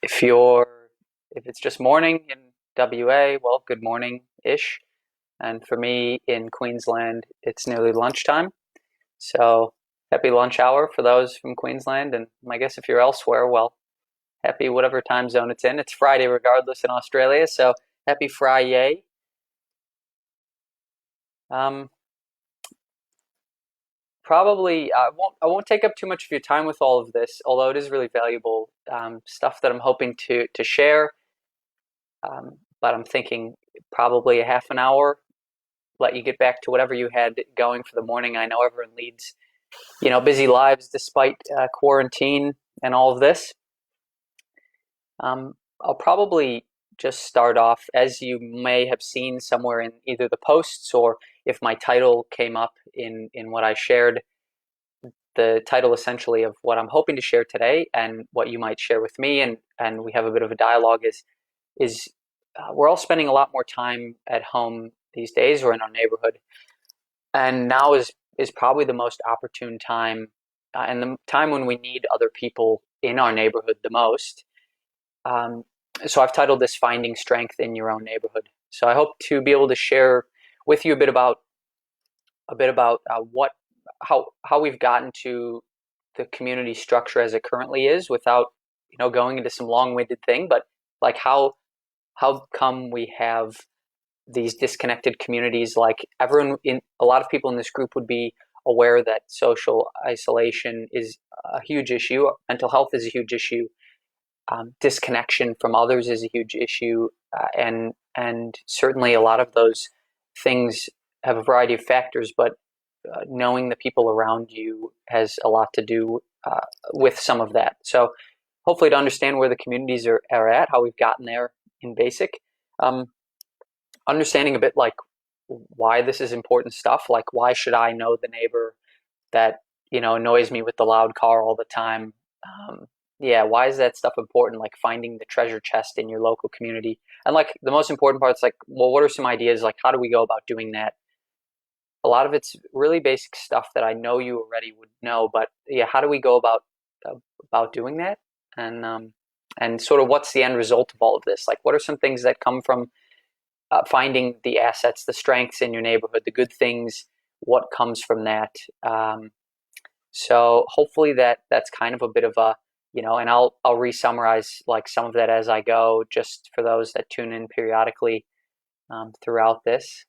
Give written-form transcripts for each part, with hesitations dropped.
If it's just morning in WA, well, good morning-ish. And for me in Queensland, it's nearly lunchtime. So happy lunch hour for those from Queensland. And I guess if you're elsewhere, well, happy whatever time zone it's in. It's Friday regardless in Australia. So happy Friday. Um, Probably I won't take up too much of your time with all of this, although it is really valuable stuff that I'm hoping to share. But I'm thinking probably a half an hour, let you get back to whatever you had going for the morning. I know everyone leads, busy lives despite quarantine and all of this. I'll probably just start off, as you may have seen somewhere in either the posts or if my title came up in what I shared. The title essentially of what I'm hoping to share today and what you might share with me, and we have a bit of a dialogue is we're all spending a lot more time at home these days or in our neighborhood, and now is probably the most opportune time and the time when we need other people in our neighborhood the most. Um, so I've titled this "Finding Strength in Your Own Neighborhood." So I hope to be able to share with you a bit about what how we've gotten to the community structure as it currently is, without going into some long-winded thing, but like how come we have these disconnected communities. Like everyone in a lot of people in this group would be aware that social isolation is a huge issue, mental health is a huge issue, disconnection from others is a huge issue, and certainly a lot of those things have a variety of factors, but knowing the people around you has a lot to do with some of that. So hopefully to understand where the communities are at, how we've gotten there in basic, um, understanding a bit like why this is important stuff, like why should I know the neighbor that annoys me with the loud car all the time. Yeah, why is that stuff important? Like finding the treasure chest in your local community, and like the most important part is like, well, what are some ideas, like how do we go about doing that? A lot of it's really basic stuff that I know you already would know, but yeah, how do we go about doing that? And sort of what's the end result of all of this? Like, what are some things that come from finding the assets, the strengths in your neighborhood, the good things? What comes from that? So hopefully that's kind of a bit of a, and I'll re-summarize like some of that as I go, just for those that tune in periodically throughout this.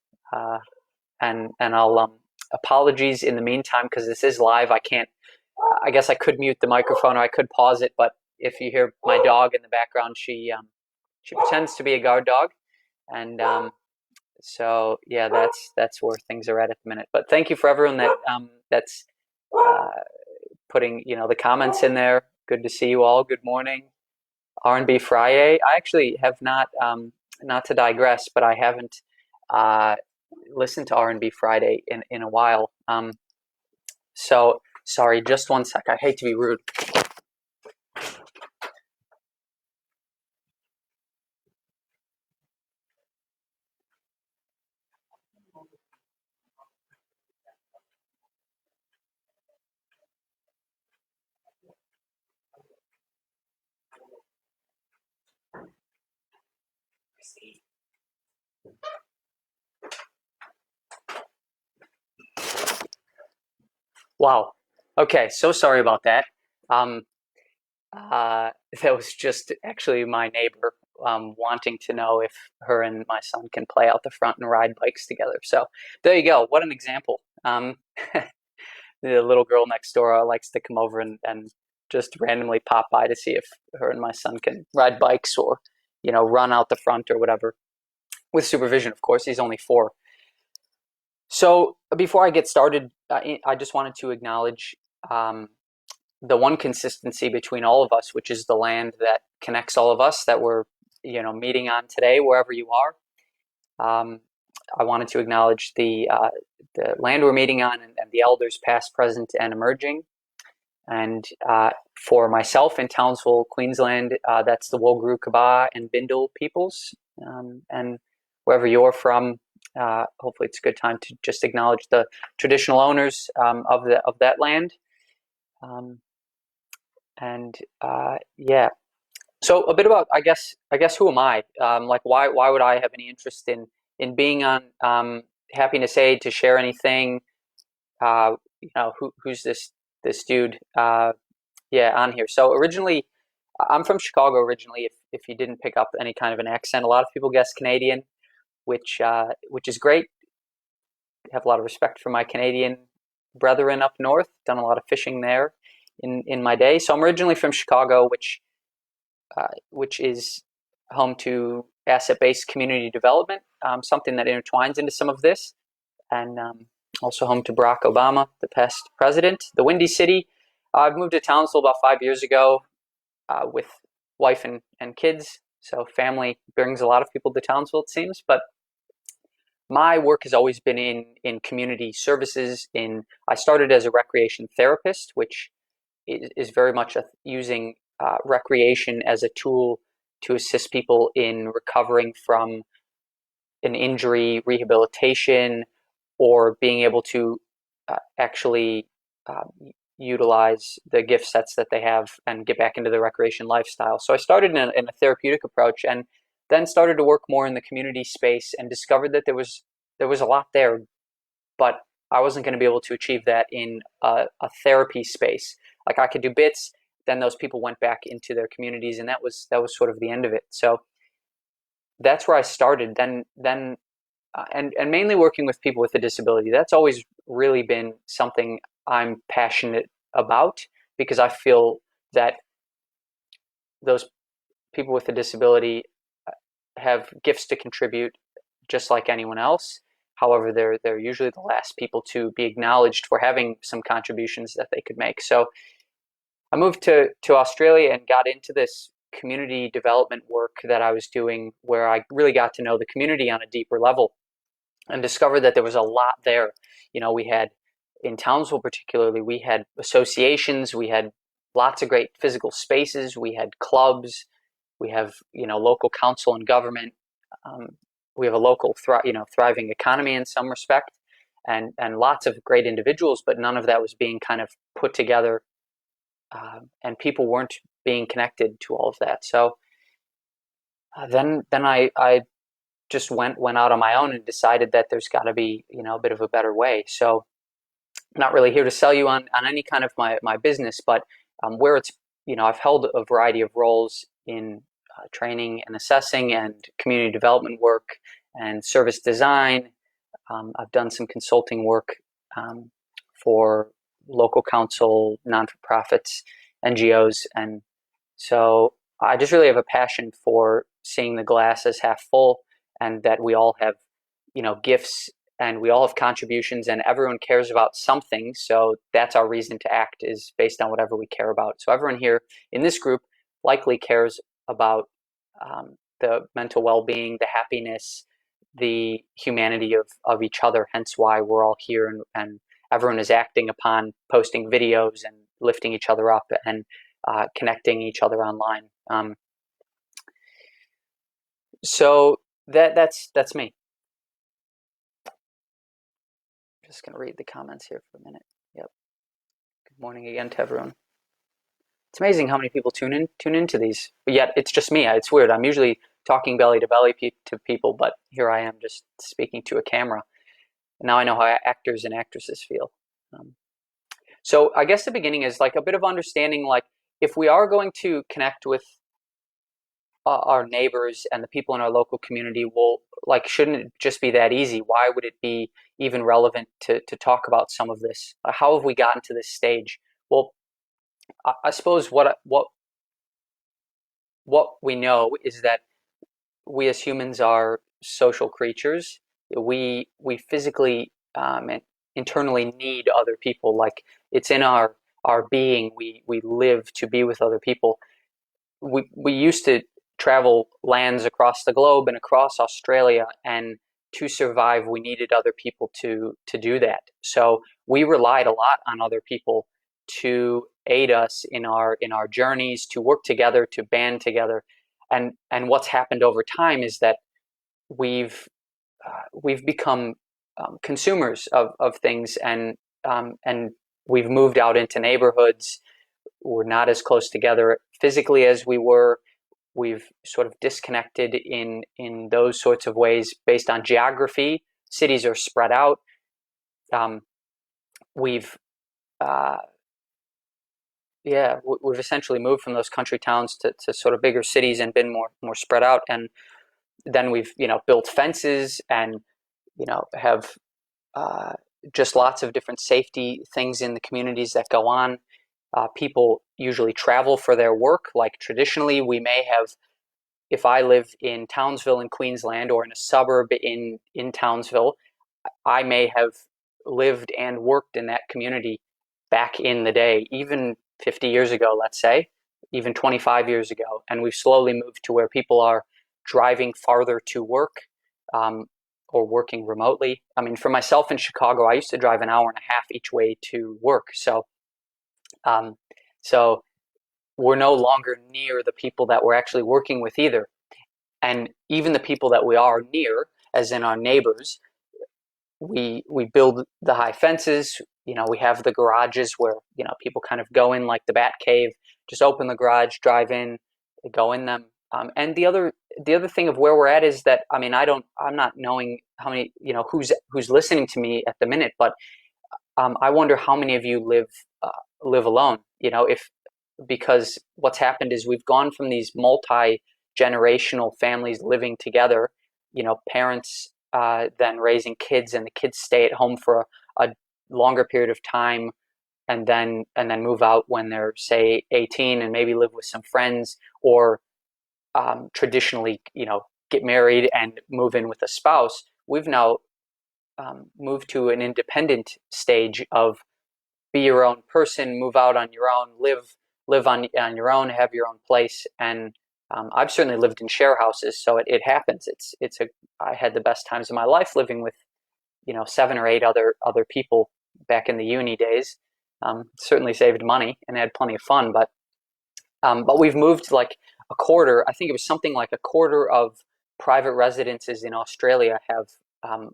And I'll apologies in the meantime because this is live. I can't. I guess I could mute the microphone or I could pause it, but if you hear my dog in the background, she pretends to be a guard dog, and so yeah, that's where things are at the minute. But thank you for everyone that's uh, putting the comments in there. Good to see you all. Good morning. R&B Friday. I actually have not to digress, but I haven't uh, listened to R&B Friday in a while. So sorry, just one sec. I hate to be rude. Wow. Okay, so sorry about that. Um, that was just actually my neighbor wanting to know if her and my son can play out the front and ride bikes together. So there you go. What an example. The little girl next door likes to come over and just randomly pop by to see if her and my son can ride bikes or, run out the front or whatever, with supervision, of course. He's only 4. So before I get started, I just wanted to acknowledge the one consistency between all of us, which is the land that connects all of us that we're, meeting on today, wherever you are. I wanted to acknowledge the land we're meeting on, and the elders past, present, and emerging. And for myself in Townsville, Queensland, that's the Walguru Kaba and Bindal peoples. And wherever you're from, hopefully it's a good time to just acknowledge the traditional owners of that land. And yeah, So a bit about, I guess who am I? Like why would I have any interest in being on? Happy to say to share anything. Who's this dude? Yeah, on here. So originally, I'm from Chicago originally. If you didn't pick up any kind of an accent, a lot of people guess Canadian, which is great. I have a lot of respect for my Canadian brethren up north. Done a lot of fishing there in my day. So I'm originally from Chicago, which is home to asset-based community development, something that intertwines into some of this, and also home to Barack Obama, the past president. The Windy City. I've moved to Townsville about 5 years ago with wife and kids. So family brings a lot of people to Townsville, it seems. But my work has always been in community services. I started as a recreation therapist, which is very much using recreation as a tool to assist people in recovering from an injury, rehabilitation, or being able to actually uh, utilize the gift sets that they have and get back into the recreation lifestyle. So I started in a therapeutic approach, and then started to work more in the community space and discovered that there was a lot there, but I wasn't going to be able to achieve that in a therapy space. Like I could do bits, then those people went back into their communities, and that was sort of the end of it. So that's where I started. And mainly working with people with a disability. That's always really been something I'm passionate about, because I feel that those people with a disability have gifts to contribute just like anyone else. However, they're usually the last people to be acknowledged for having some contributions that they could make. So I moved to Australia and got into this community development work that I was doing, where I really got to know the community on a deeper level and discovered that there was a lot there. We had in Townsville particularly, we had associations, we had lots of great physical spaces, we had clubs, we have local council and government. Um, we have a local thriving economy in some respect, and lots of great individuals, but none of that was being kind of put together, and people weren't being connected to all of that. So then I just went out on my own and decided that there's got to be a bit of a better way. So I'm not really here to sell you on any kind of my business, but where it's I've held a variety of roles in training and assessing and community development work and service design. I've done some consulting work for local council, non-for-profits, NGOs, and so I just really have a passion for seeing the glass as half full, and that we all have gifts, and we all have contributions, and everyone cares about something. So that's our reason to act, is based on whatever we care about. So everyone here in this group likely cares about the mental well-being, the happiness, the humanity of each other, hence why we're all here, and everyone is acting upon posting videos and lifting each other up and connecting each other online. So that's me. Just going to read the comments here for a minute. Yep. Good morning again to everyone. It's amazing how many people tune into these, but yet it's just me. It's weird. I'm usually talking belly to belly to people, but here I am just speaking to a camera. And now I know how actors and actresses feel. So I guess the beginning is like a bit of understanding, like if we are going to connect with our neighbors and the people in our local community, well, like, shouldn't it just be that easy? Why would it be even relevant to talk about some of this? How have we gotten to this stage? Well, I suppose what we know is that we as humans are social creatures. We physically and internally need other people. Like, it's in our being. We live to be with other people. We used to travel lands across the globe and across Australia, and to survive, we needed other people to do that. So we relied a lot on other people to aid us in our journeys, to work together, to band together. And what's happened over time is that we've become consumers of things, and we've moved out into neighborhoods. We're not as close together physically as we were. We've sort of disconnected in those sorts of ways based on geography. Cities are spread out. Um, we've uh, yeah, we've essentially moved from those country towns to sort of bigger cities and been more spread out. And then we've built fences and have uh, just lots of different safety things in the communities that go on. People usually travel for their work. Like traditionally, we may have, if I live in Townsville in Queensland or in a suburb in Townsville, I may have lived and worked in that community back in the day, even 50 years ago, let's say, even 25 years ago. And we've slowly moved to where people are driving farther to work, um, or working remotely. I mean, for myself in Chicago, I used to drive an hour and a half each way to work. Um, so we're no longer near the people that we're actually working with either. And even the people that we are near, as in our neighbors, we build the high fences. We have the garages where people kind of go in like the Bat Cave, just open the garage, drive in, go in them. And the other thing of where we're at is that, I mean, I'm not knowing how many, who's listening to me at the minute, but I wonder how many of you live alone. If Because what's happened is we've gone from these multi-generational families living together, parents then raising kids, and the kids stay at home for a longer period of time, and then move out when they're, say, 18, and maybe live with some friends, or traditionally, get married and move in with a spouse. We've now moved to an independent stage of be your own person, move out on your own, live on your own, have your own place. And I've certainly lived in share houses, so it happens. I had the best times of my life living with 7 or 8 other people back in the uni days. Certainly saved money and had plenty of fun, but we've moved like a quarter. I think it was something like a quarter of private residences in Australia have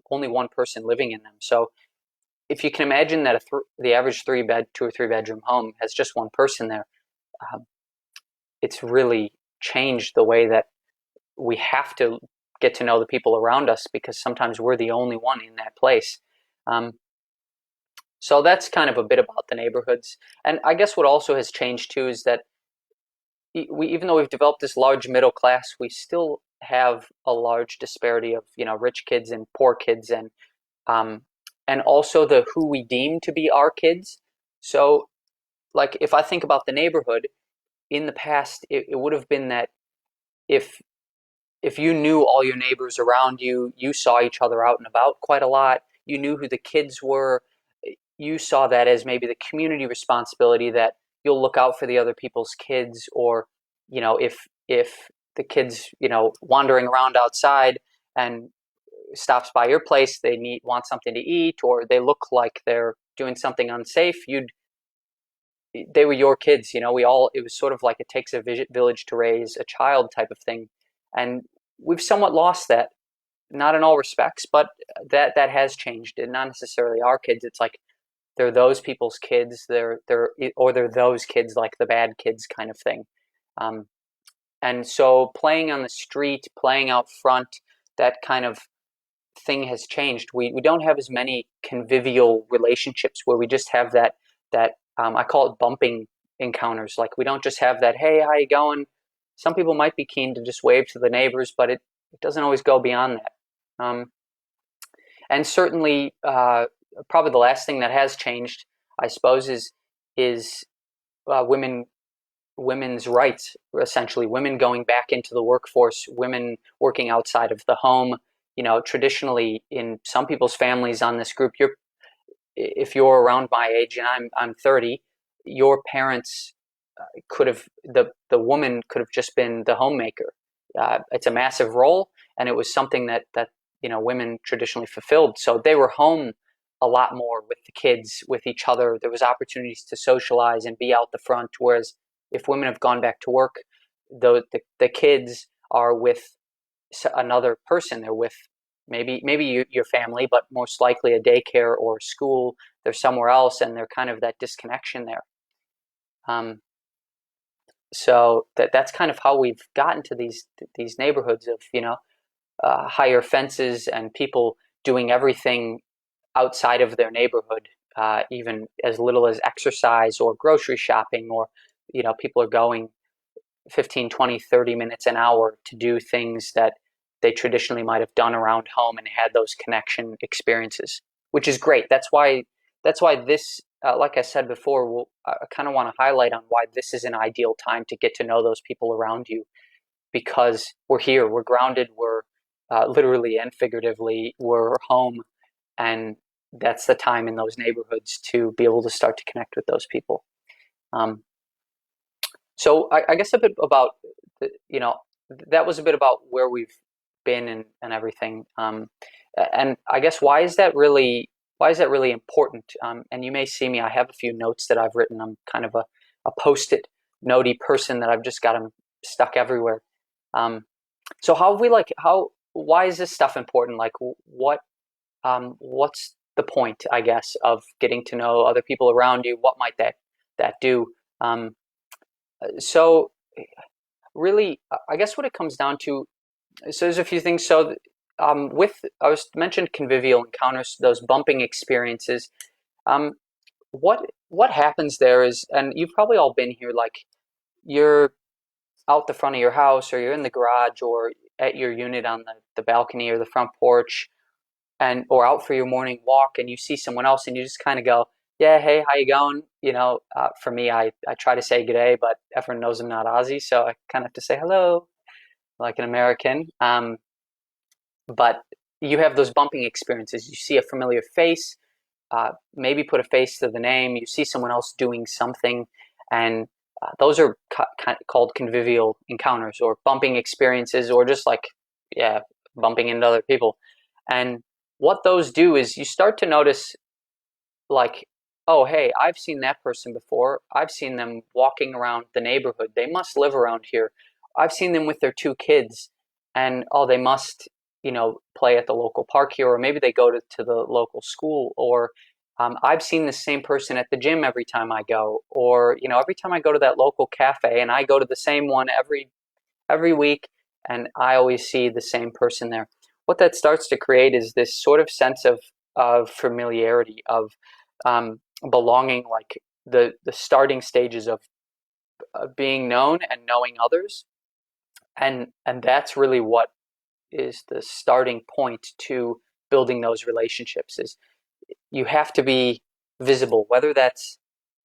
only one person living in them. So if you can imagine that the average 2 or 3 bedroom home has just one person there, um, it's really changed the way that we have to get to know the people around us, because sometimes we're the only one in that place. Um, so that's kind of a bit about the neighborhoods. And I guess what also has changed too is that even though we've developed this large middle class, we still have a large disparity of rich kids and poor kids, um, and also the who we deem to be our kids. So, like, if I think about the neighborhood in the past, it would have been that if if you knew all your neighbors around you, you saw each other out and about quite a lot, you knew who the kids were, you saw that as maybe the community responsibility, that you'll look out for the other people's kids. Or if the kids wandering around outside and stops by your place, they want something to eat, or they look like they're doing something unsafe, they were your kids. It was sort of like it takes a village to raise a child type of thing. And we've somewhat lost that, not in all respects, but that has changed. And not necessarily our kids. It's like they're those people's kids. They're those kids, like the bad kids kind of thing. Um, and so playing on the street, playing out front, that kind of thing has changed. We don't have as many convivial relationships where we just have that I call it bumping encounters. Like, we don't just have that, hey, how you going? Some people might be keen to just wave to the neighbors, but it doesn't always go beyond that. And certainly, probably the last thing that has changed, I suppose, is women's rights. Essentially, women going back into the workforce, women working outside of the home. Traditionally, in some people's families on this group, if you're around my age, and I'm 30, your parents the woman could have just been the homemaker. It's a massive role, and it was something that women traditionally fulfilled. So they were home a lot more with the kids, with each other. There was opportunities to socialize and be out the front. Whereas if women have gone back to work, the kids are with another person. They're with maybe your family, but most likely a daycare or a school. They're somewhere else, and they're kind of that disconnection there. Um, So that's kind of how we've gotten to these neighborhoods of, higher fences and people doing everything outside of their neighborhood, even as little as exercise or grocery shopping, or people are going 15, 20, 30 minutes an hour to do things that they traditionally might have done around home and had those connection experiences, which is great. That's why this, like I said before, I kind of want to highlight on why this is an ideal time to get to know those people around you, because we're here, we're grounded, we're literally and figuratively, we're home, and that's the time in those neighborhoods to be able to start to connect with those people. Um, so I guess a bit about, that was a bit about where we've been and everything. And I guess why is that really important? And you may see me, I have a few notes that I've written. I'm kind of a post-it notey person that I've just got them stuck everywhere. So why is this stuff important? Like what's the point, I guess, of getting to know other people around you? What might that do? So really, I guess what it comes down to, so there's a few things. So with I was mentioned convivial encounters, those bumping experiences. Um, what happens there is, and you've probably all been here, like you're out the front of your house, or you're in the garage, or at your unit on the balcony or the front porch, and or out for your morning walk, and you see someone else and you just kind of go, yeah, hey, how you going? For me, I try to say good day, but everyone knows I'm not Aussie, so I kind of have to say hello like an American. But you have those bumping experiences. You see a familiar face, maybe put a face to the name. You see someone else doing something, and those are called convivial encounters or bumping experiences, or just like, yeah, bumping into other people. And what those do is you start to notice, like, oh, hey, I've seen that person before. I've seen them walking around the neighborhood. They must live around here. I've seen them with their two kids, and oh, they must, play at the local park here, or maybe they go to the local school, or I've seen the same person at the gym every time I go, or every time I go to that local cafe, and I go to the same one every week, and I always see the same person there. What that starts to create is this sort of sense of familiarity, of belonging, like the starting stages of being known and knowing others, and that's really what is the starting point to building those relationships. Is you have to be visible, whether that's,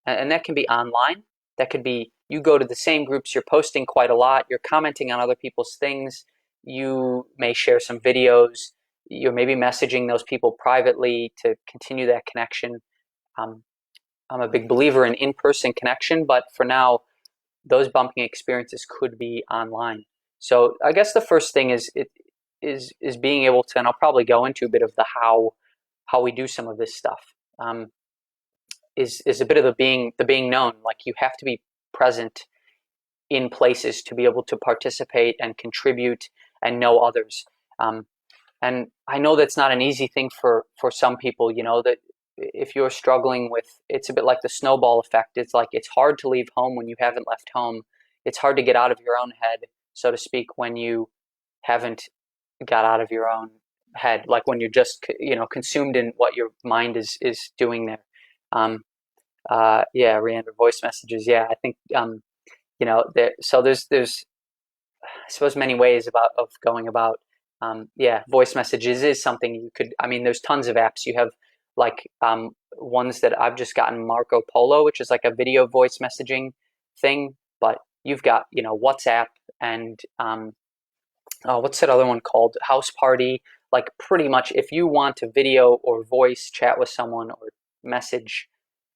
and that can be online, that could be you go to the same groups, you're posting quite a lot, you're commenting on other people's things, you may share some videos, you're maybe messaging those people privately to continue that connection. um, I'm a big believer in in-person connection, but for now those bumping experiences could be online. So I guess the first thing is being able to, and I'll probably go into a bit of the how we do some of this stuff. Is a bit of the being known. Like, you have to be present in places to be able to participate and contribute and know others. Um, and I know that's not an easy thing for some people. That if you're struggling with, it's a bit like the snowball effect. It's like it's hard to leave home when you haven't left home. It's hard to get out of your own head, so to speak, when you haven't got out of your own head, like when you're just consumed in what your mind is doing there. Yeah, re-enter voice messages. Yeah, I think so there's I suppose many ways of going about. Yeah, voice messages is something you could. I mean, there's tons of apps. You have like ones that I've just gotten, Marco Polo, which is like a video voice messaging thing. But you've got WhatsApp and what's that other one called? House Party. Like, pretty much, if you want to video or voice chat with someone or message,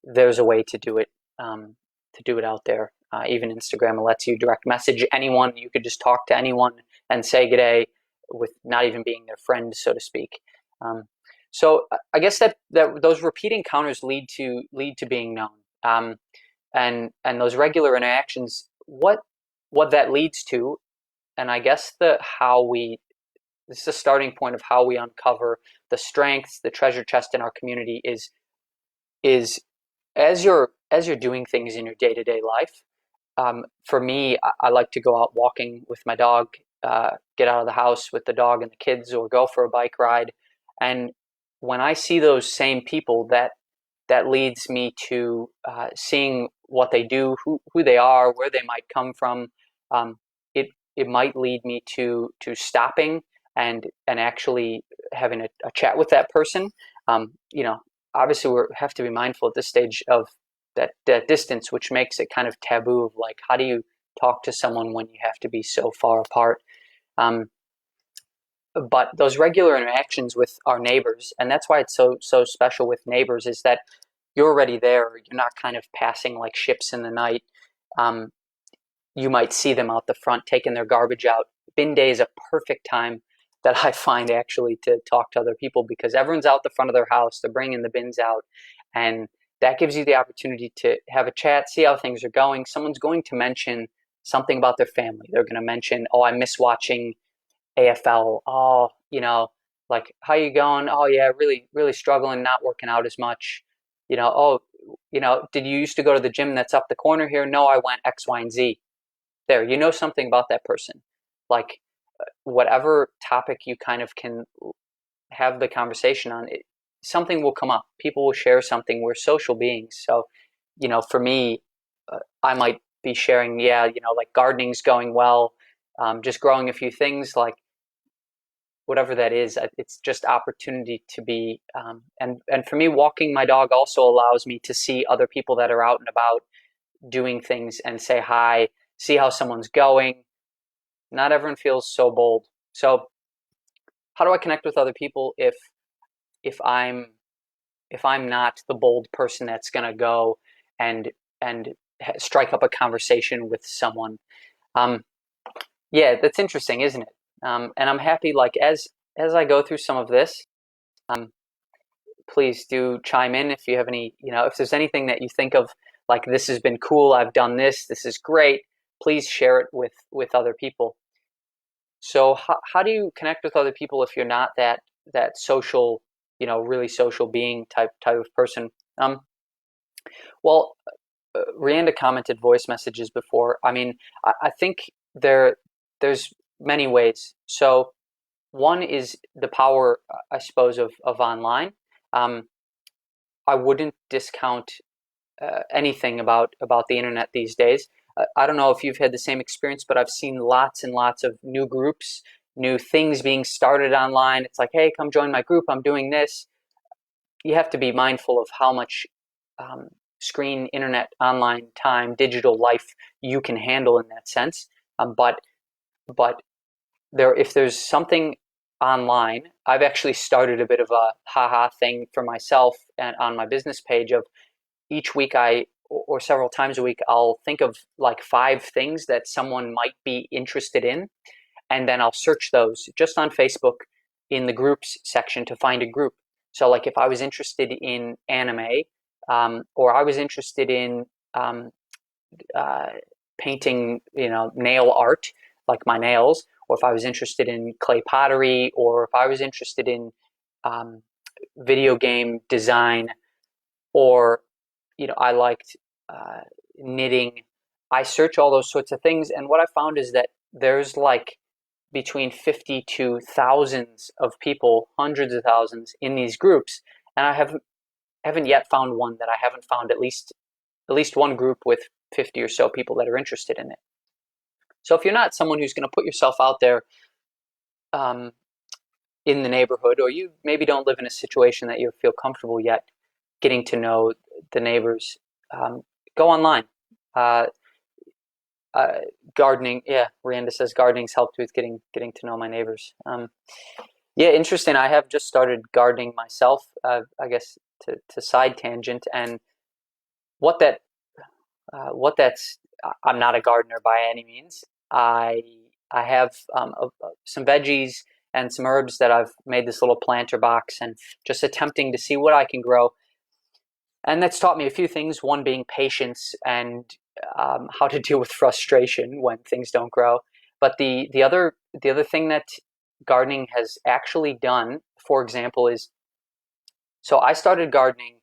there's a way to do it. To do it out there. Even Instagram lets you direct message anyone. You could just talk to anyone and say good day with not even being their friend, so to speak. So I guess that those repeat encounters lead to being known, and those regular interactions. What that leads to, and I guess this is a starting point of how we uncover the strengths, the treasure chest in our community. Is as you're doing things in your day-to-day life, For me, I like to go out walking with my dog, get out of the house with the dog and the kids, or go for a bike ride. And when I see those same people, that leads me to seeing what they do, who they are, where they might come from. Um, it might lead me to stopping and actually having a chat with that person. You know, obviously we have to be mindful at this stage of that distance, which makes it kind of taboo of like, how do you talk to someone when you have to be so far apart? Um, but those regular interactions with our neighbors, and that's why it's so special with neighbors, is that you're already there. You're not kind of passing like ships in the night. Um, you might see them out the front taking their garbage out. Bin day is a perfect time that I find actually to talk to other people because everyone's out the front of their house. They're bringing the bins out, and that gives you the opportunity to have a chat, see how things are going. Someone's going to mention something about their family. They're going to mention, "Oh, I miss watching AFL. Oh, like how you going? Oh yeah, really struggling, not working out as much. Oh, did you used to go to the gym that's up the corner here? No, I went X, Y, and Z. There, you know something about that person. Like whatever topic you kind of can have the conversation on, something will come up. People will share something. We're social beings. So, for me, I might be sharing, yeah, like gardening's going well, just growing a few things, like whatever that is. It's just opportunity to be, and for me, walking my dog also allows me to see other people that are out and about doing things and say hi, see how someone's going. Not everyone feels so bold. So how do I connect with other people if I'm if I'm not the bold person that's going to go and and strike up a conversation with someone? Um, yeah, that's interesting, isn't it? And I'm happy, like as I go through some of this. Um, Please do chime in if you have any, if there's anything that you think of, like this has been cool. I've done this. This is great. Please share it with other people. So how do you connect with other people if you're not that social, really social being type of person? Well, Rianda commented voice messages before. I mean, I think there's many ways. So one is the power, I suppose, of online. Um, I wouldn't discount anything about the internet these days. I don't know if you've had the same experience, but I've seen lots and lots of new groups, new things being started online. It's like, hey, come join my group. I'm doing this. You have to be mindful of how much um, screen, internet, online time, digital life you can handle in that sense. But if there's something online, I've actually started a bit of a haha thing for myself and on my business page of each week or several times a week, I'll think of like 5 things that someone might be interested in, and then I'll search those just on Facebook in the groups section to find a group. So like if I was interested in anime, or I was interested in um, uh, painting, nail art, like my nails, or if I was interested in clay pottery, or if I was interested in um, video game design, or I liked uh, knitting. I search all those sorts of things, and what I found is that there's like between 50 to thousands of people, hundreds of thousands in these groups, and I haven't yet found one that I haven't found at least one group with 50 or so people that are interested in it. So if you're not someone who's going to put yourself out there um, in the neighborhood, or you maybe don't live in a situation that you feel comfortable yet getting to know the neighbors, um, go online. Uh, uh, Gardening, yeah, Randa says gardening's helped with getting to know my neighbors. Yeah, interesting. I have just started gardening myself. I guess to side tangent, and what that what that's. I'm not a gardener by any means. I have some veggies and some herbs that I've made this little planter box and just attempting to see what I can grow. And that's taught me a few things. One being patience and how to deal with frustration when things don't grow. But the other thing that gardening has actually done, for example, is so I started gardening,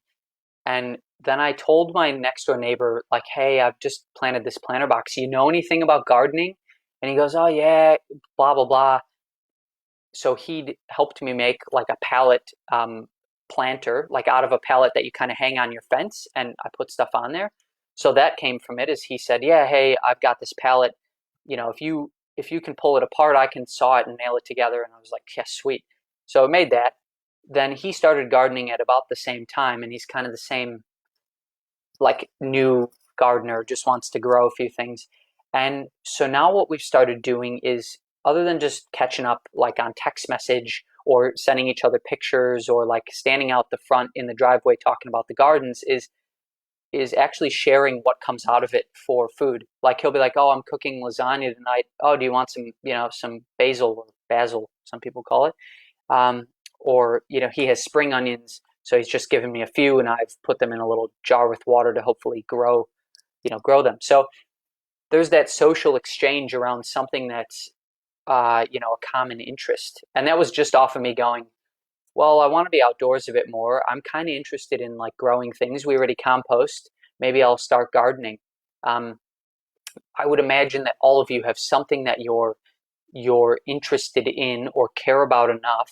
and then I told my next door neighbor, like, hey, I've just planted this planter box. You know anything about gardening? And he goes, oh, yeah, blah, blah, blah. So he helped me make like a pallet planter, like out of a pallet that you kind of hang on your fence, and I put stuff on there. So that came from it. Is he said, yeah, hey, I've got this pallet. If you can pull it apart, I can saw it and nail it together. And I was like, yeah, sweet. So I made that. Then he started gardening at about the same time, and he's kind of the same, like, new gardener, just wants to grow a few things. And so now what we've started doing is, other than just catching up like on text message or sending each other pictures or like standing out the front in the driveway talking about the gardens, is actually sharing what comes out of it for food. Like he'll be like, "Oh, I'm cooking lasagna tonight. Oh, do you want some basil or basil, some people call it." Um, or he has spring onions, so he's just given me a few, and I've put them in a little jar with water to hopefully grow them. So there's that social exchange around something that's a common interest, and that was just off of me going, well, I want to be outdoors a bit more. I'm kind of interested in like growing things. We already compost. Maybe I'll start gardening. Um, I would imagine that all of you have something that you're interested in or care about enough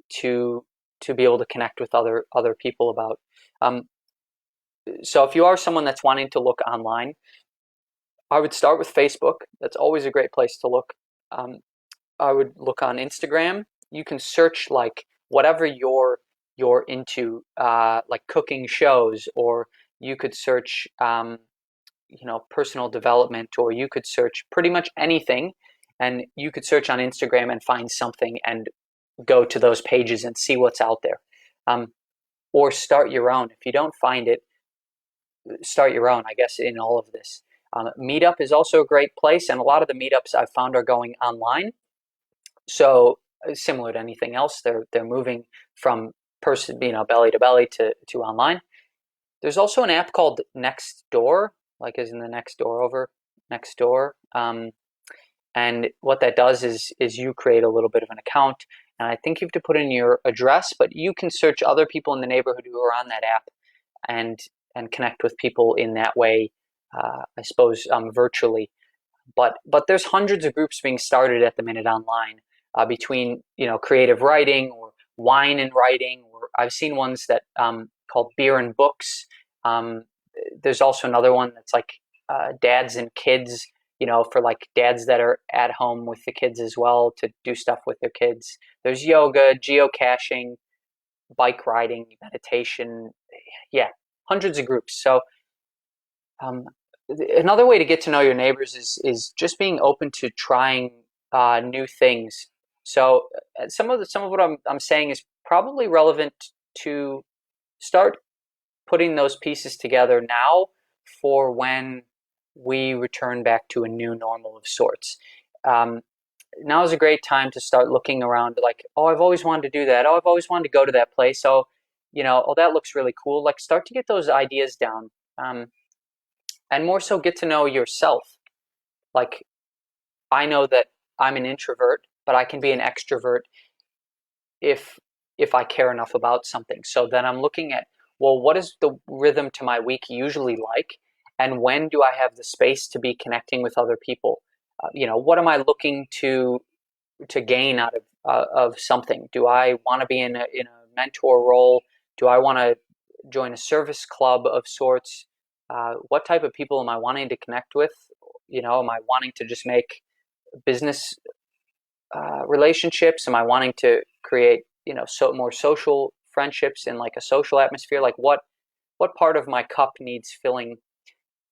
to be able to connect with other people about. Um, so if you are someone that's wanting to look online, I would start with Facebook. That's always a great place to look. Um, I would look on Instagram. You can search like whatever you're into, like cooking shows, or you could search personal development, or you could search pretty much anything, and you could search on Instagram and find something and go to those pages and see what's out there. Um, or start your own. If you don't find it, start your own, I guess, in all of this. Meetup is also a great place, and a lot of the meetups I've found are going online. So similar to anything else, they're moving from person, belly to belly to online. There's also an app called Nextdoor, like as in the next door over, Nextdoor. And what that does is you create a little bit of an account, and I think you have to put in your address, but you can search other people in the neighborhood who are on that app and connect with people in that way. I suppose virtually, but there's hundreds of groups being started at the minute online, between creative writing or wine and writing, or I've seen ones that called beer and books. Um, there's also another one that's like dads and kids, for like dads that are at home with the kids as well to do stuff with their kids. There's yoga, geocaching, bike riding, meditation. Yeah, hundreds of groups. So um, another way to get to know your neighbors is just being open to trying new things. So some of what I'm saying is probably relevant to start putting those pieces together now for when we return back to a new normal of sorts. Um, Now is a great time to start looking around, like, oh, I've always wanted to do that. Oh, I've always wanted to go to that place. Oh, oh, that looks really cool. Like, start to get those ideas down. And more so get to know yourself. Like, I know that I'm an introvert, but I can be an extrovert if I care enough about something. So then I'm looking at, well, what is the rhythm to my week usually like, and when do I have the space to be connecting with other people? What am I looking to gain out of something? Do I want to be in a mentor role? Do I want to join a service club of sorts? What type of people am I wanting to connect with? Am I wanting to just make business relationships? Am I wanting to create more social friendships in like a social atmosphere? Like what part of my cup needs filling?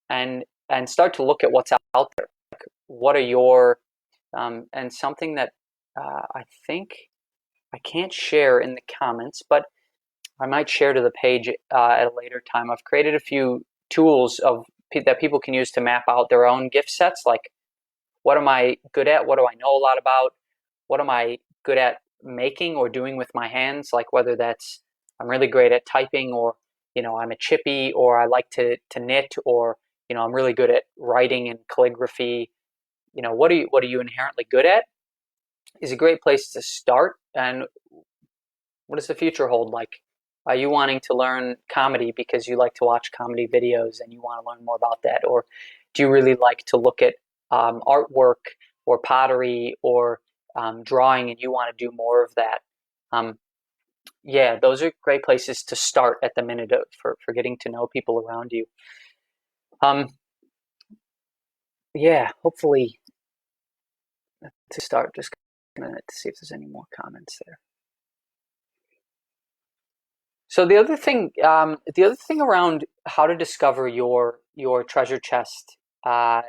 And start to look at what's out there. Like, what are your and something that I think I can't share in the comments, but I might share to the page at a later time. I've created a few tools that people can use to map out their own gift sets. Like, what am I good at? What do I know a lot about? What am I good at making or doing with my hands? Like, whether that's I'm really great at typing, or I'm a chippy, or I like to knit, or I'm really good at writing and calligraphy. What are you inherently good at? Is a great place to start. And what does the future hold? Like, Are you wanting to learn comedy because you like to watch comedy videos and you want to learn more about that? Or do you really like to look at artwork or pottery or drawing and you want to do more of that? Um, yeah, those are great places to start at the minute for getting to know people around you. Um, yeah, hopefully to start, just a minute to see if there's any more comments there. So the other thing around how to discover your treasure chest, uh,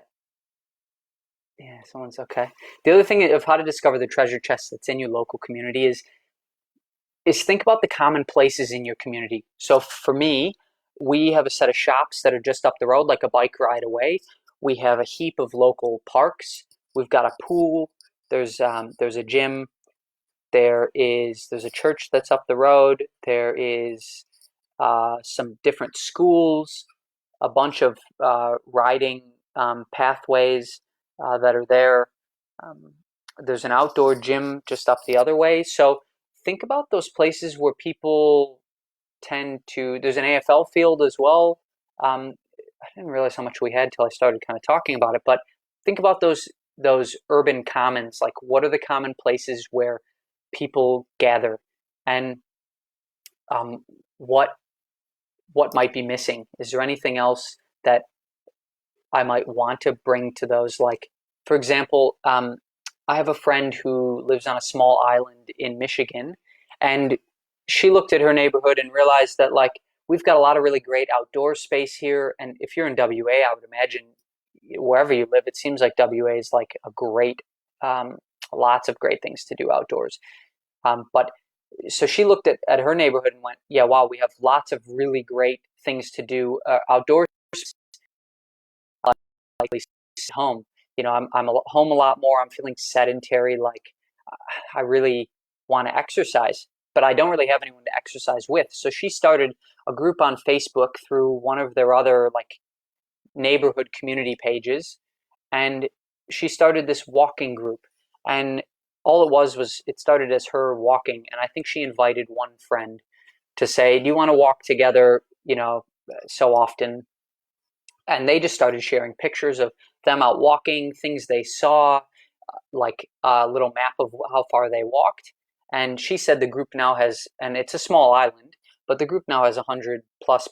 yeah, someone's okay. The other thing of how to discover the treasure chest that's in your local community is think about the common places in your community. So for me, we have a set of shops that are just up the road, like a bike ride away. We have a heap of local parks. We've got a pool. There's a gym. There's a church that's up the road. There is some different schools, a bunch of riding pathways that are there. Um, there's an outdoor gym just up the other way. So think about those places where people tend to. There's an AFL field as well. I didn't realize how much we had till I started kind of talking about it. But think about those urban commons. Like, what are the common places where people gather, and um, what what might be missing? Is there anything else that I might want to bring to those? Like, for example, I have a friend who lives on a small island in Michigan, and she looked at her neighborhood and realized that, like, we've got a lot of really great outdoor space here. And if you're in WA, I would imagine wherever you live, it seems like WA is like a great, um, lots of great things to do outdoors. But so she looked at her neighborhood and went, yeah, wow, we have lots of really great things to do outdoors, like home. I'm home a lot more. I'm feeling sedentary. Like I really want to exercise, but I don't really have anyone to exercise with. So she started a group on Facebook through one of their other like neighborhood community pages, and she started this walking group. And all it was it started as her walking, and I think she invited one friend to say, do you want to walk together, so often? And they just started sharing pictures of them out walking, things they saw, like a little map of how far they walked. And she said the group now has, and it's a small island, but the group now has 100+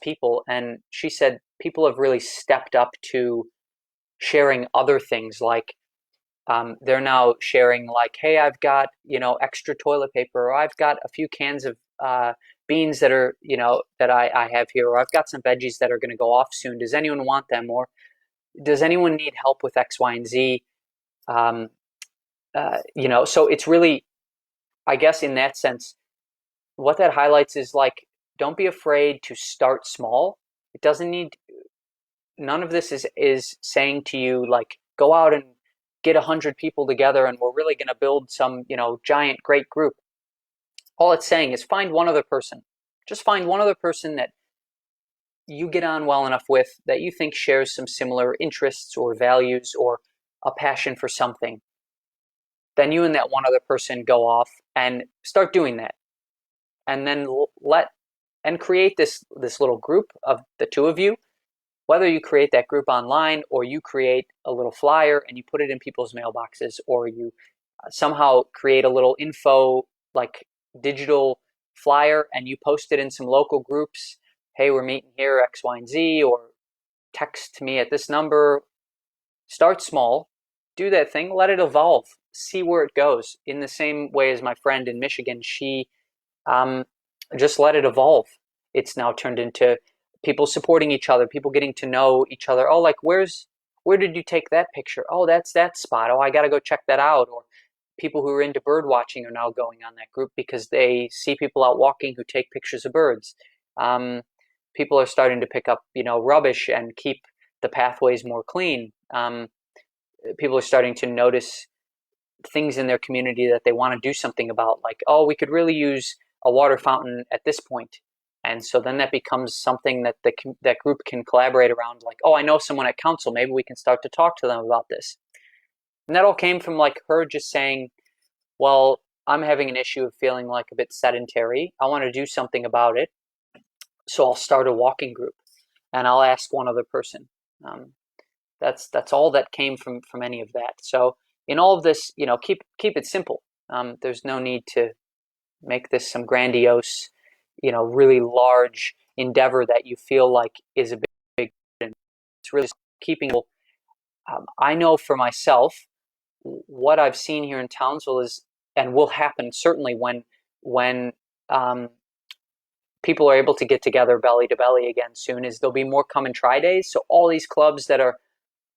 people. And she said people have really stepped up to sharing other things, like they're now sharing, like, hey, I've got extra toilet paper, or I've got a few cans of beans that are that I have here, or I've got some veggies that are going to go off soon. Does anyone want them? Or does anyone need help with X, Y, and Z? Um, so it's really, I guess, in that sense, what that highlights is, like, don't be afraid to start small. It doesn't need, none of this is saying to you, like, go out and get 100 people together and we're really going to build some giant great group. All it's saying is find one other person. Just find one other person that you get on well enough with, that you think shares some similar interests or values or a passion for something. Then you and that one other person go off and start doing that, and then let and create this little group of the two of you. Whether you create that group online, or you create a little flyer and you put it in people's mailboxes, or you somehow create a little info, like, digital flyer, and you post it in some local groups. Hey, we're meeting here, X, Y, and Z, or text me at this number. Start small, do that thing, let it evolve, see where it goes. In the same way as my friend in Michigan, she um, just let it evolve. It's now turned into people supporting each other, people getting to know each other. Oh, like, where did you take that picture? Oh, that's that spot. Oh, I got to go check that out. Or people who are into bird watching are now going on that group because they see people out walking who take pictures of birds. Um, People are starting to pick up, rubbish and keep the pathways more clean. People are starting to notice things in their community that they want to do something about, like, oh, we could really use a water fountain at this point. And so then that becomes something that that group can collaborate around, like, oh, I know someone at council, maybe we can start to talk to them about this. And that all came from, like, her just saying, well, I'm having an issue of feeling like a bit sedentary, I want to do something about it. So I'll start a walking group, and I'll ask one other person. Um, that's all that came from any of that. So in all of this, keep it simple. There's no need to make this some grandiose, really large endeavor that you feel like is a big. It's really keeping. I know for myself what I've seen here in Townsville is, and will happen certainly when um, people are able to get together belly to belly again soon, is there'll be more come and try days. So all these clubs that are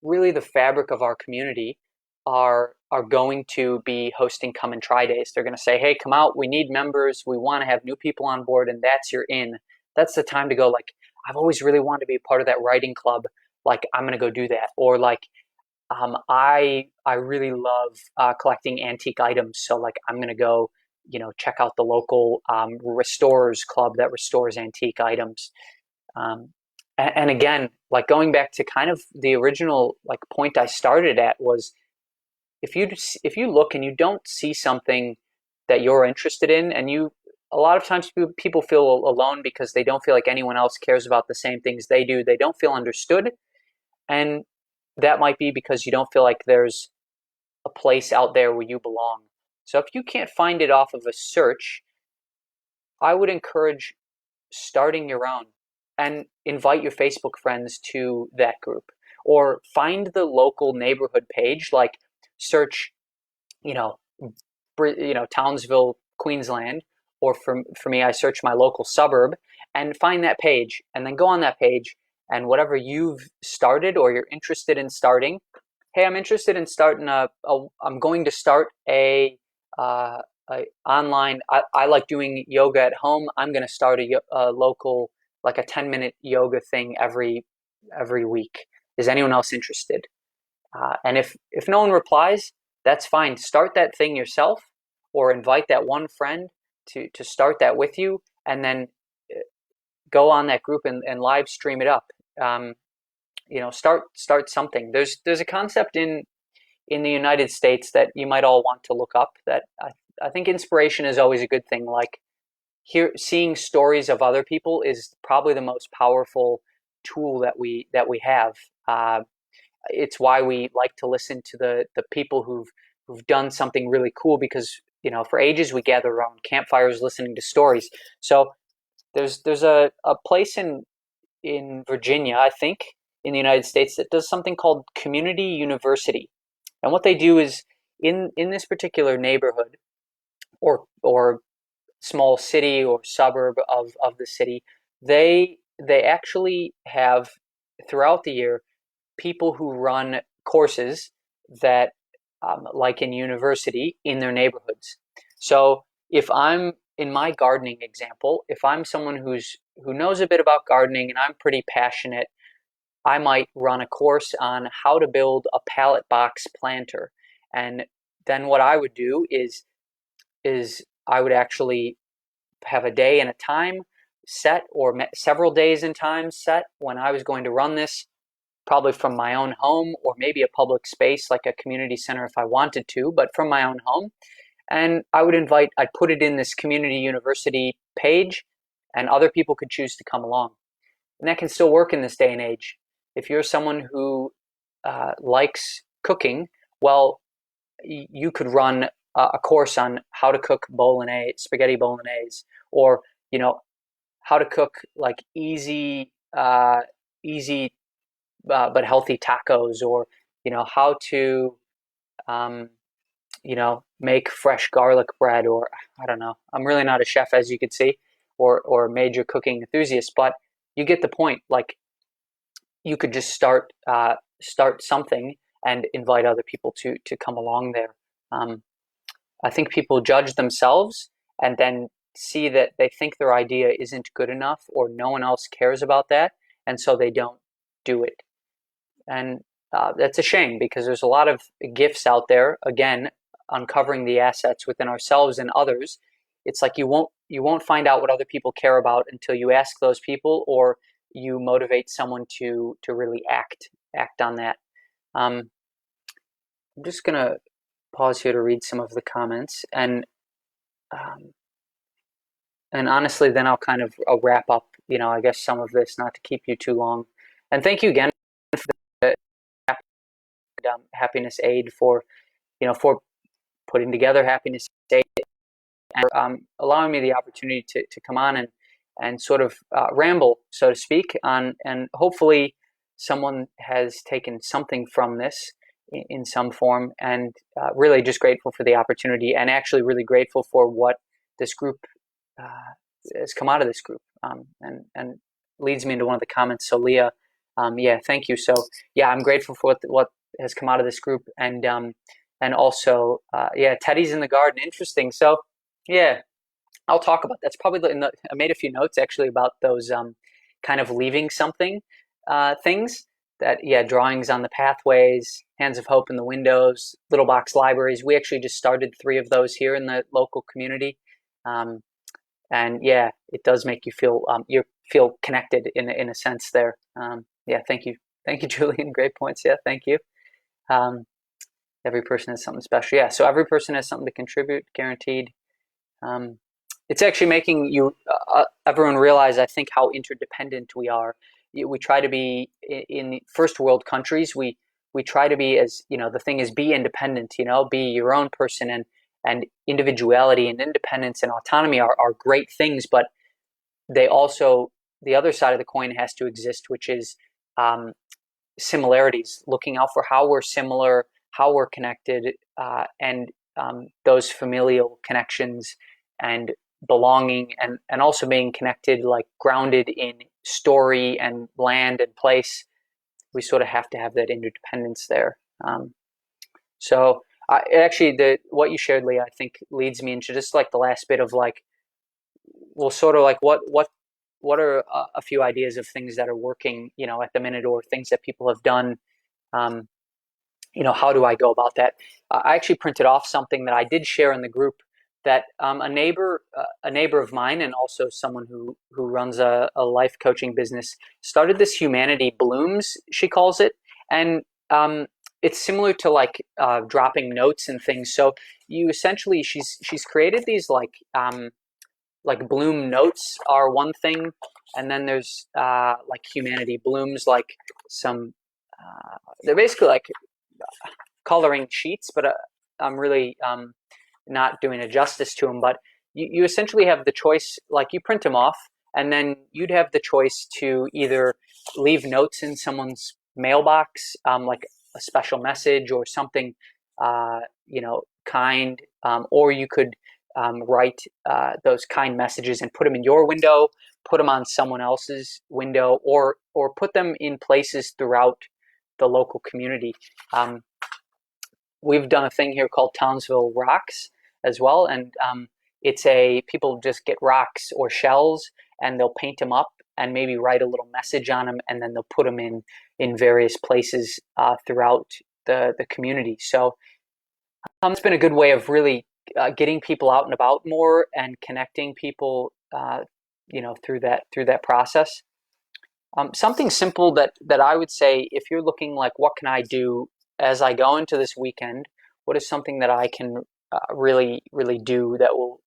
really the fabric of our community are going to be hosting come and try days. They're going to say, hey, come out, we need members, we want to have new people on board, and that's your in. That's the time to go, like, I've always really wanted to be a part of that writing club, like I'm going to go do that. Or like, I really love collecting antique items, so like I'm going to go check out the local restorers club that restores antique items. um, and again, like going back to kind of the original like point I started at, was if you look and you don't see something that you're interested in, and you a lot of times people feel alone because they don't feel like anyone else cares about the same things they do. They don't feel understood, and that might be because you don't feel like there's a place out there where you belong. So if you can't find it off of a search, I would encourage starting your own and invite your Facebook friends to that group, or find the local neighborhood page, like search, you know, Townsville, Queensland, or for me, I search my local suburb and find that page, and then go on that page, and whatever you've started or you're interested in starting, hey, I'm interested in starting I'm going to start uh, a online. I like doing yoga at home. I'm going to start a local, like a 10-minute yoga thing every week. Is anyone else interested? And if no one replies, that's fine. Start that thing yourself, or invite that one friend to start that with you, and then go on that group and live stream it up. Um, start something. There's a concept in the United States that you might all want to look up. That I think inspiration is always a good thing. Like, seeing stories of other people is probably the most powerful tool that we have. It's why we like to listen to the people who've done something really cool, because for ages we gather around campfires listening to stories. So there's a place in Virginia, I think, in the United States, that does something called community university. And what they do is, in this particular neighborhood, or small city or suburb of the city, they actually have, throughout the year, people who run courses that, like in university, in their neighborhoods. So if I'm in my gardening example, if I'm someone who knows a bit about gardening and I'm pretty passionate, I might run a course on how to build a pallet box planter. And then what I would do is I would actually have a day and a time set, or several days and time set, when I was going to run this, probably from my own home, or maybe a public space like a community center if I wanted to, but from my own home. And I'd put it in this community university page, and other people could choose to come along. And that can still work in this day and age. If you're someone who likes cooking, well, you could run a course on how to cook spaghetti bolognese, or how to cook like easy but healthy tacos, or how to um, make fresh garlic bread, or I don't know. I'm really not a chef, as you could see, or a major cooking enthusiast, but you get the point. Like, you could just start something and invite other people to come along there. Um, I think people judge themselves, and then see that they think their idea isn't good enough, or no one else cares about that, and so they don't do it. And that's a shame, because there's a lot of gifts out there. Again, uncovering the assets within ourselves and others. It's like you won't find out what other people care about until you ask those people, or you motivate someone to really act on that. I'm just gonna pause here to read some of the comments, um, and honestly, then I'll wrap up I guess some of this, not to keep you too long. And thank you again for the Happiness Aid for putting together Happiness Aid and allowing me the opportunity to come on and sort of ramble, so to speak, on and hopefully someone has taken something from this in some form, and really just grateful for the opportunity, and actually really grateful for what this group uh, has come out of this group, and leads me into one of the comments. So Leah, yeah, thank you. So yeah, I'm grateful for what has come out of this group, and also yeah, Teddy's in the garden. Interesting. So yeah, I'll talk about that's probably I made a few notes actually about those kind of leaving something things that yeah, drawings on the pathways, hands of hope in the windows, little box libraries. We actually just started 3 of those here in the local community. Um, and yeah, it does make you feel connected in a sense there. Yeah, thank you, Julian. Great points. Yeah, thank you. Um, every person has something special. Yeah, so every person has something to contribute, guaranteed. Um, it's actually making everyone realize, I think, how interdependent we are. We try to be in first world countries. We try to be, as the thing is, be independent. Be your own person, and individuality and independence and autonomy are great things, but they also, the other side of the coin has to exist, which is um, similarities, looking out for how we're similar, how we're connected, and those familial connections and belonging, and also being connected, like grounded in story and land and place. We sort of have to have that interdependence there. So actually, what you shared, Leah, I think leads me into just like the last bit of like, well, sort of like what are a few ideas of things that are working, at the minute, or things that people have done. Um, how do I go about that? I actually printed off something that I did share in the group that a neighbor of mine, and also someone who runs a life coaching business, started this Humanity Blooms, she calls it, and it's similar to like dropping notes and things. So you essentially, she's created these like Bloom notes are one thing, and then there's like Humanity Blooms, like some they're basically like coloring sheets, but I'm really not doing a justice to them. But you essentially have the choice, like you print them off, and then you'd have the choice to either leave notes in someone's mailbox, like a special message or something, kind, or you could write those kind messages and put them in your window, put them on someone else's window, or put them in places throughout the local community. We've done a thing here called Townsville Rocks as well, and people just get rocks or shells, and they'll paint them up and maybe write a little message on them, and then they'll put them in various places throughout the community. So it's been a good way of really getting people out and about more and connecting people, through that process. Something simple that I would say, if you're looking like, what can I do as I go into this weekend? What is something that I can really, really do that will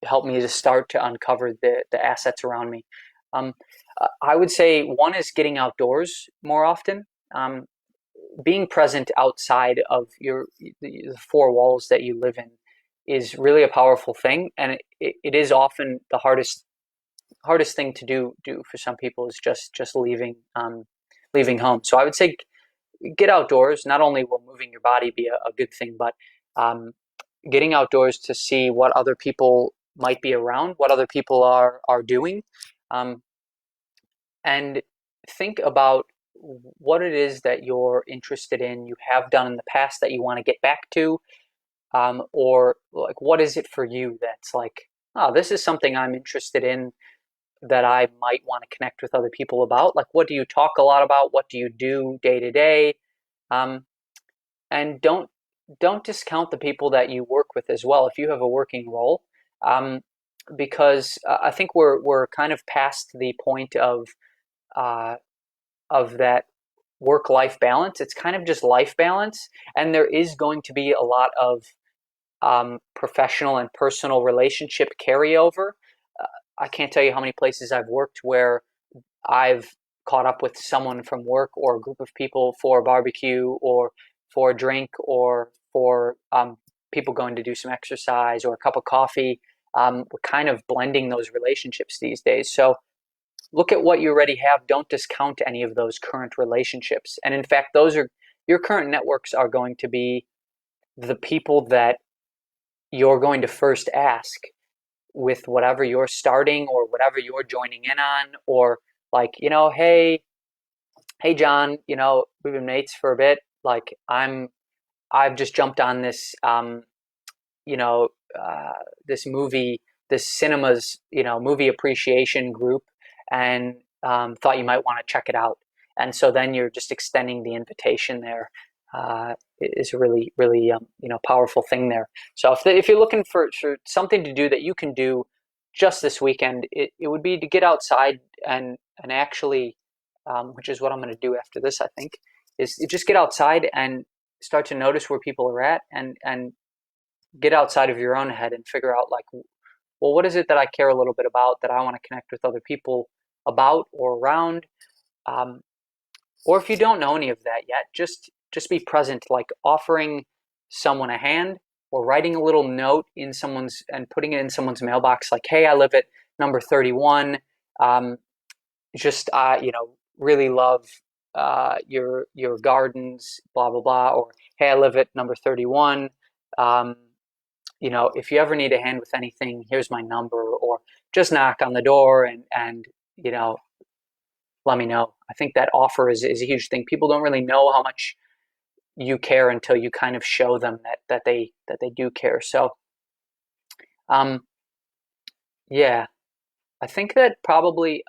help me to start to uncover the assets around me? I would say one is getting outdoors more often. Being present outside of the 4 walls that you live in is really a powerful thing, and it is often the hardest thing to do for some people, is just leaving home. So I would say get outdoors. Not only will moving your body be a good thing, but getting outdoors to see what other people might be around, what other people are doing, and think about what it is that you're interested in, you have done in the past that you want to get back to, or like, what is it for you that's like, oh, this is something I'm interested in that I might want to connect with other people about. Like, what do you talk a lot about? What do you do day to day? And don't discount the people that you work with as well, if you have a working role, because I think we're kind of past the point uh, of that work-life balance. It's kind of just life balance, and there is going to be a lot of professional and personal relationship carryover. I can't tell you how many places I've worked where I've caught up with someone from work or a group of people for a barbecue or for a drink or for people going to do some exercise or a cup of coffee. We're kind of blending those relationships these days. So look at what you already have. Don't discount any of those current relationships. And in fact, those are your current networks are going to be the people that you're going to first ask with whatever you're starting or whatever you're joining in on, or like, hey John, we've been mates for a bit. Like I've just jumped on this you know, uh, this movie, this cinema's, movie appreciation group, and thought you might want to check it out. And so then you're just extending the invitation there. Is a really, really, powerful thing there. So if you're looking for something to do that you can do just this weekend, it would be to get outside and actually, which is what I'm going to do after this, I think, is just get outside and start to notice where people are at and get outside of your own head and figure out like, well, what is it that I care a little bit about that I want to connect with other people about or around? Um, or if you don't know any of that yet, just be present, like offering someone a hand or writing a little note in someone's and putting it in someone's mailbox, like, hey, I live at number 31. Um, just really love your gardens, blah blah blah, or hey, I live at number 31. Um, if you ever need a hand with anything, here's my number, or just knock on the door and you know, let me know. I think that offer is a huge thing. People don't really know how much you care until you kind of show them that they do care. So, um, yeah, I think that probably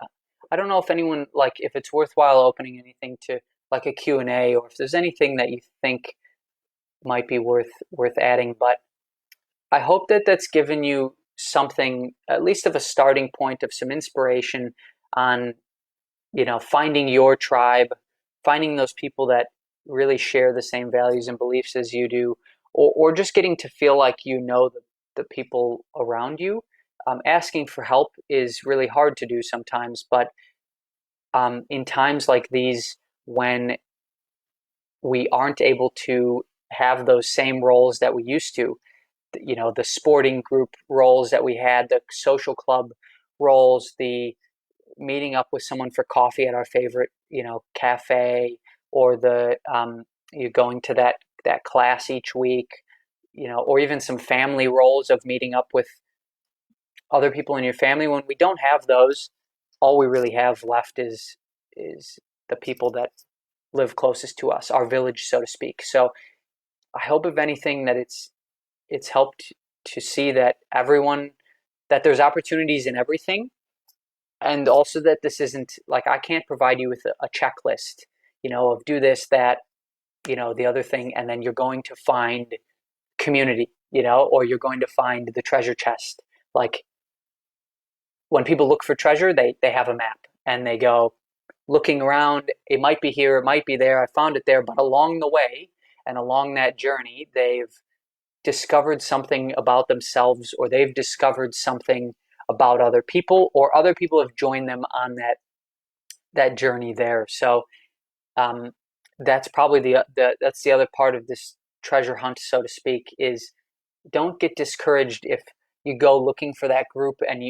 I don't know if anyone like if it's worthwhile opening anything to like a Q and A or if there's anything that you think might be worth adding, but I hope that that's given you something, at least of a starting point of some inspiration on, finding your tribe, finding those people that really share the same values and beliefs as you do, or just getting to feel like the people around you. Asking for help is really hard to do sometimes, but in times like these, when we aren't able to have those same roles that we used to, the sporting group roles that we had, the social club roles, the meeting up with someone for coffee at our favorite cafe, or the you going to that class each week, or even some family roles of meeting up with other people in your family. When we don't have those, all we really have left is the people that live closest to us, our village, so to speak. So I hope, if anything, that it's helped to see that there's opportunities in everything, and also that this isn't like I can't provide you with a checklist, of do this, that, the other thing, and then you're going to find community, or you're going to find the treasure chest. Like when people look for treasure, they have a map and they go looking around. It might be here, it might be there. I found it there, but along the way and along that journey, they've discovered something about themselves, or they've discovered something about other people, or other people have joined them on that journey there. So um, that's probably that's the other part of this treasure hunt, so to speak, is don't get discouraged if you go looking for that group and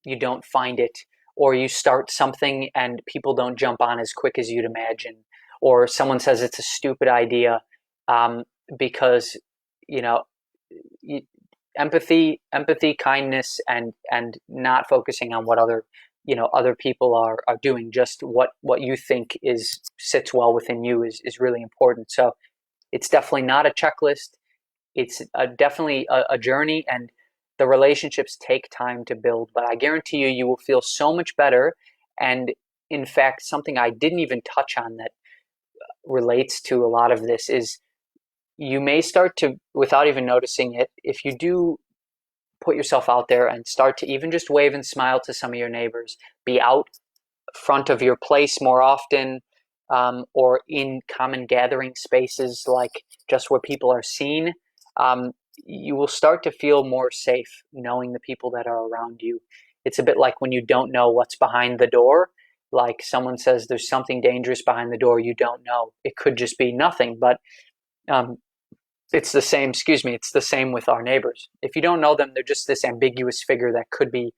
you don't find it, or you start something and people don't jump on as quick as you'd imagine, or someone says it's a stupid idea, because you know empathy, kindness, and not focusing on what other people are doing. Just what you think is sits well within you is really important. So it's definitely not a checklist. It's definitely a journey, and the relationships take time to build. But I guarantee you will feel so much better. And in fact, something I didn't even touch on that relates to a lot of this is you may start to, without even noticing it, if you do put yourself out there and start to even just wave and smile to some of your neighbors, be out front of your place more often, or in common gathering spaces like just where people are seen, you will start to feel more safe knowing the people that are around you. it's a bit like when you don't know what's behind the door. Like someone says there's something dangerous behind the door, you don't know. It could just be nothing, but um, it's the same, excuse me, it's the same with our neighbors. If you don't know them, they're just this ambiguous figure that could be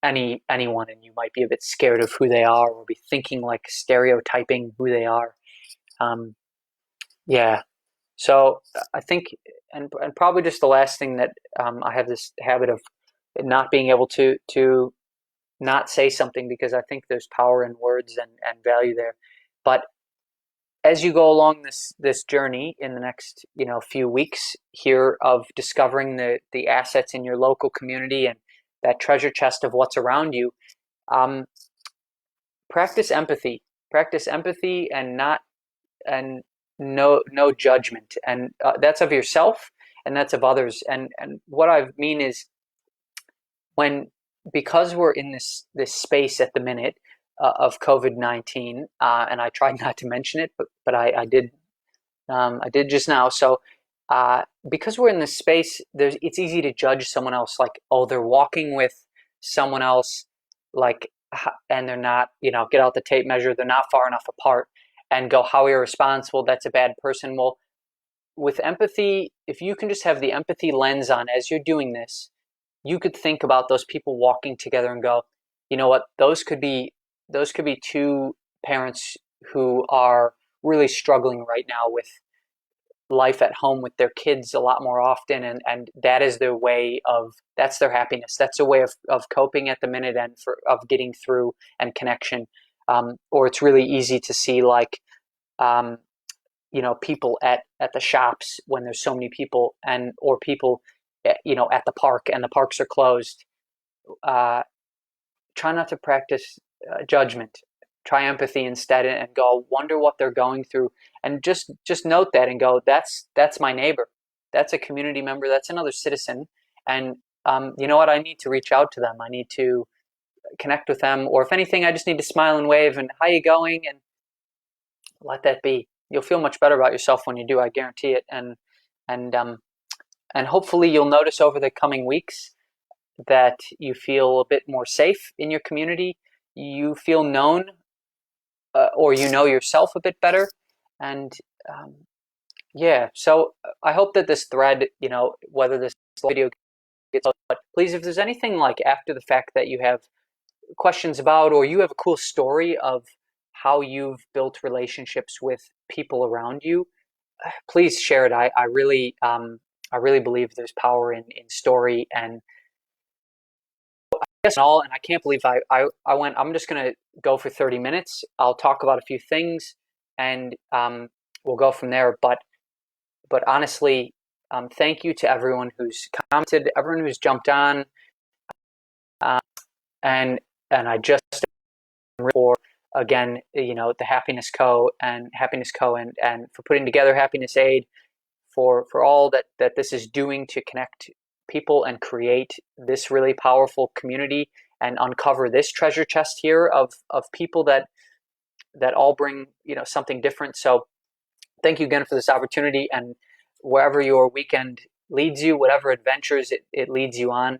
anyone, and you might be a bit scared of who they are or be thinking like stereotyping who they are. Um, yeah. So I think, and probably just the last thing that I have this habit of not being able to not say something because I think there's power in words and value there. But as you go along this journey in the next few weeks here of discovering the assets in your local community and that treasure chest of what's around you, um, practice empathy. Practice empathy and not and no judgment, and that's of yourself and that's of others. And what I mean is when because we're in this space at the minute of COVID-19, and I tried not to mention it, but I did just now. So because we're in this space, it's easy to judge someone else, like, oh, they're walking with someone else, like, and they're not, get out the tape measure, they're not far enough apart, and go, how irresponsible, that's a bad person. Well, with empathy, if you can just have the empathy lens on as you're doing this, you could think about those people walking together and go, you know what, those could be two parents who are really struggling right now with life at home with their kids a lot more often, and that is their way of, that's their happiness, that's a way of coping at the minute and of getting through and connection. Or it's really easy to see, like, um, people at the shops when there's so many people, and or people at the park and the parks are closed. uh, Try not to practice judgment. Try empathy instead, and go, wonder what they're going through, and just note that and go, that's my neighbor, that's a community member, that's another citizen, and you know what, I need to reach out to them, I need to connect with them, or if anything, I just need to smile and wave and how you going, and let that be. You'll feel much better about yourself when you do, I guarantee it. And hopefully you'll notice over the coming weeks that you feel a bit more safe in your community, you feel known, or yourself a bit better. And um, yeah, so I hope that this thread, whether this video gets, but please, if there's anything like after the fact that you have questions about, or you have a cool story of how you've built relationships with people around you, please share it. I really believe there's power in story, and yes, and all. And I can't believe I went. I'm just gonna go for 30 minutes. I'll talk about a few things, and we'll go from there. But honestly, thank you to everyone who's commented, everyone who's jumped on, uh, and I just for, again, the Happiness Co, and for putting together Happiness Aid, for all that this is doing to connect people and create this really powerful community and uncover this treasure chest here of people that all bring something different. So thank you again for this opportunity, and wherever your weekend leads you, whatever adventures it leads you on,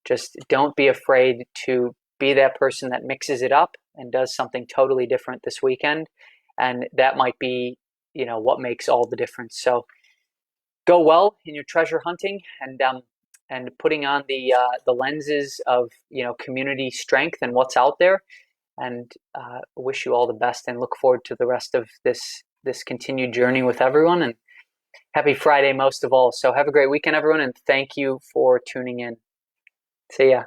just don't be afraid to be that person that mixes it up and does something totally different this weekend, and that might be what makes all the difference. So go well in your treasure hunting, and putting on the lenses of community strength and what's out there. And wish you all the best, and look forward to the rest of this continued journey with everyone. And happy Friday most of all. So have a great weekend, everyone, and thank you for tuning in. See ya.